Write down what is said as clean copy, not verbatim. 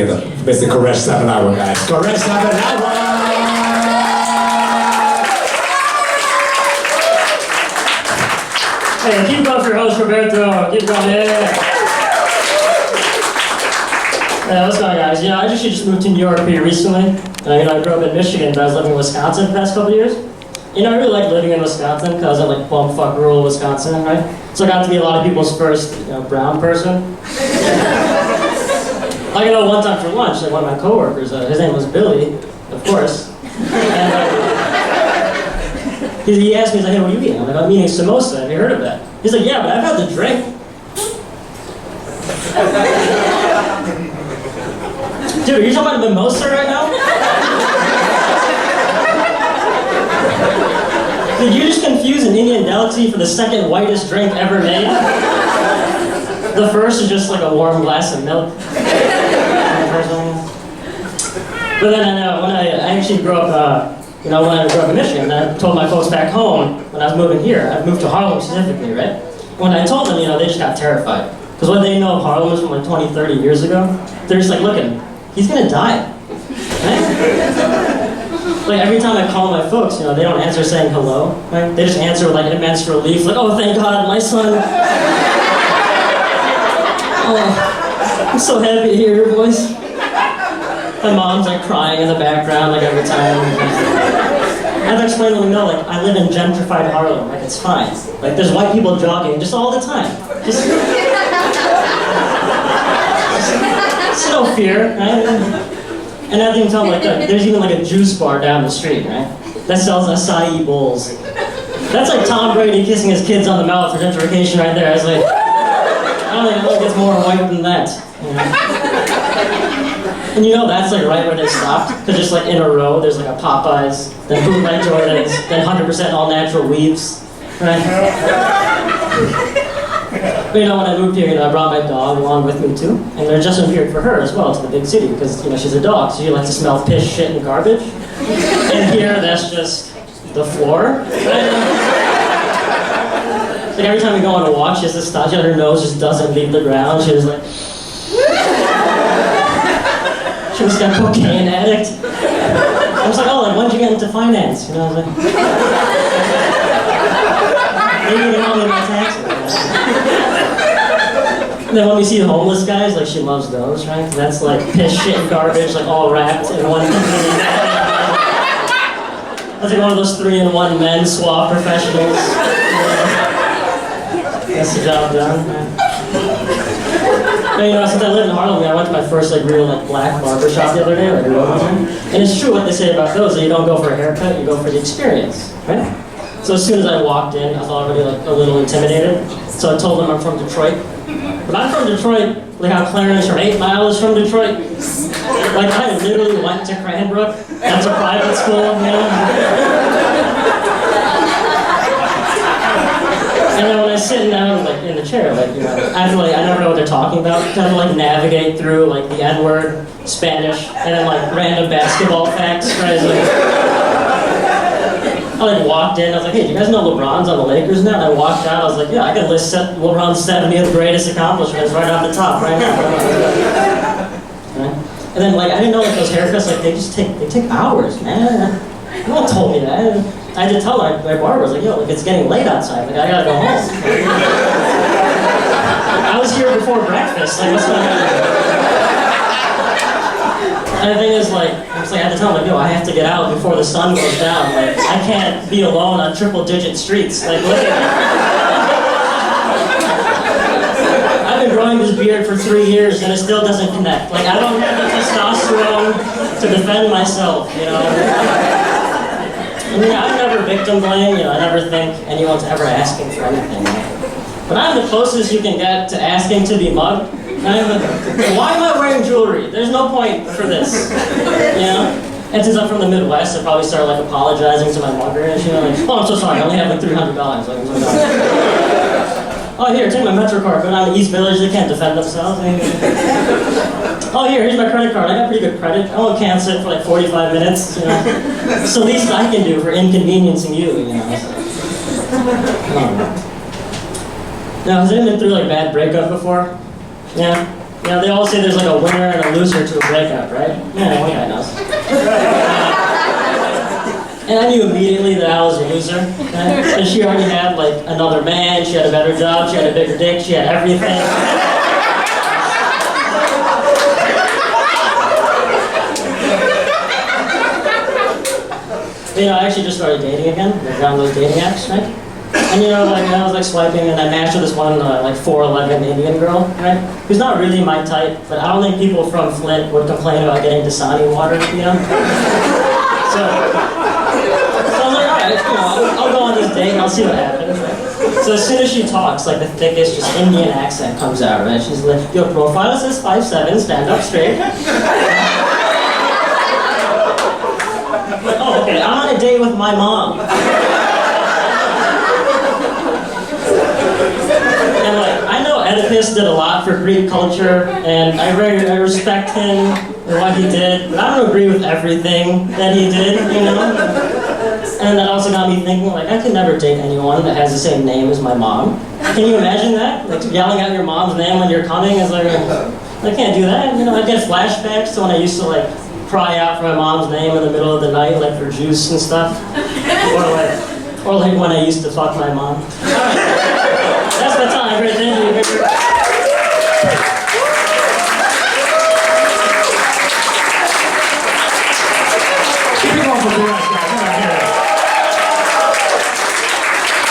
together for Mr. Quresh Savliwala, guys. Quresh Savliwala! Hey, keep going for your host, Roberto. Keep going, yeah. Yeah, what's going on, guys? I just moved to New York pretty recently. I grew up in Michigan, but I was living in Wisconsin the past couple of years. I really like living in Wisconsin because I like bumfuck rural Wisconsin, right? So I got to be a lot of people's first, brown person. Like, one time for lunch, like one of my coworkers, his name was Billy, of course. And he asked me, he's like, hey, what are you eating? I'm like, I'm eating samosa. Have you heard of that? He's like, yeah, but I've had the drink. Dude, are you talking about a mimosa right now? Did you just confuse an Indian delicacy for the second whitest drink ever made? The first is just like a warm glass of milk. But then when I actually grew up, when I grew up in Michigan, I told my folks back home when I was moving here, I moved to Harlem specifically, right? When I told them, they just got terrified. Because what they know of Harlem is from like 20, 30 years ago. They're just like, look at him, he's gonna die. Right? Like every time I call my folks, they don't answer saying hello, right? They just answer with like immense relief, like, oh, thank God, my son. Oh, I'm so happy to hear your voice. My mom's like crying in the background, like every time. I have to explain to them, like, I live in gentrified Harlem, like it's fine. Like there's white people jogging just all the time. Just no fear, right? And I think tell them, like, there's even like a juice bar down the street, right? That sells acai bowls. That's like Tom Brady kissing his kids on the mouth for gentrification right there. I was like, I don't think it gets more white than that. And that's like right where they stopped. Because just like in a row, there's like a Popeyes, then bootleg Jordans, then 100% all natural weaves, right? But when I moved here, I brought my dog along with me too. And I just moved here for her as well, to the big city, because she's a dog, so you like to smell piss, shit, and garbage. And here, that's just the floor. Like every time we go on a walk, she has this stodgy on her nose, just doesn't leave the ground. She was like, she was like a cocaine addict. I was like, oh, like, when'd you get into finance? I was like, maybe you can help me with my taxes. And then when we see the homeless guys, like, she loves those, right? That's like piss, shit, and garbage, like all wrapped in one container. That's like one of those 3-in-1 men swab professionals. That's the job done, right? But, since I live in Harlem, I went to my first real black barber shop the other day, and it's true what they say about those, that you don't go for a haircut, you go for the experience, right? So as soon as I walked in, I was already a little intimidated. So I told them I'm from Detroit. But I'm from Detroit, like how Clarence from 8 Mile is from Detroit. Like I literally went to Cranbrook. That's a private school, And then when I sit down in the chair, I never know what they're talking about. I have to navigate through the N-word, Spanish, and then random basketball facts, right? I walked in, I was like, hey, do you guys know LeBron's on the Lakers now? And I walked out, I was like, yeah, I can list LeBron's 70th greatest accomplishments right off the top, right now. Right? And then I didn't know those haircuts, they take hours, man. No one told me that. I had to tell my barber, I was like, yo, it's getting late outside, I gotta go home. I was here before breakfast, what's going on? And the thing is, I had to tell him, yo, I have to get out before the sun goes down. I can't be alone on triple-digit streets. Look at me. I've been growing this beard for 3 years, and it still doesn't connect. I don't have the testosterone to defend myself, I never victim blame, I never think anyone's ever asking for anything. But I'm the closest you can get to asking to be mugged. Why am I wearing jewelry? There's no point for this, And since I'm from the Midwest, I probably started apologizing to my mugger, and oh, I'm so sorry, I only have $300. Oh, here, take my Metro card, go down to East Village, they can't defend themselves. Oh, here's my credit card, I got pretty good credit, I won't cancel it for 45 minutes, It's the least I can do for inconveniencing you, Now, has anyone been through bad breakup before? Yeah? You know, they all say there's like a winner and a loser to a breakup, right? Yeah, one guy knows. And I knew immediately that I was a loser. And she already had like another man, she had a better job, she had a bigger dick, she had everything. You know, I actually just started dating again. I found those dating apps, right? And you know, like I was like swiping, and I matched with this one like 4'11" Indian girl, right? Who's not really my type, but I don't think people from Flint would complain about getting Dasani water, you know. So I was like, all right, you know, I'll go on this date and I'll see what happens. Right? So as soon as she talks, like the thickest, just Indian accent comes out, right? She's like, your profile says 5'7", stand up straight. Like, oh, okay, I'm on a date with my mom. And like, I know Oedipus did a lot for Greek culture, and I respect him and what he did, but I don't agree with everything that he did, you know? And that also got me thinking, like, I could never date anyone that has the same name as my mom. Can you imagine that? Like, yelling out your mom's name when you're coming is like, I can't do that, you know? I get flashbacks to when I used to, like, cry out for my mom's name in the middle of the night, like for juice and stuff. Or like when I used to fuck my mom. All right. That's my time, right? Thank you.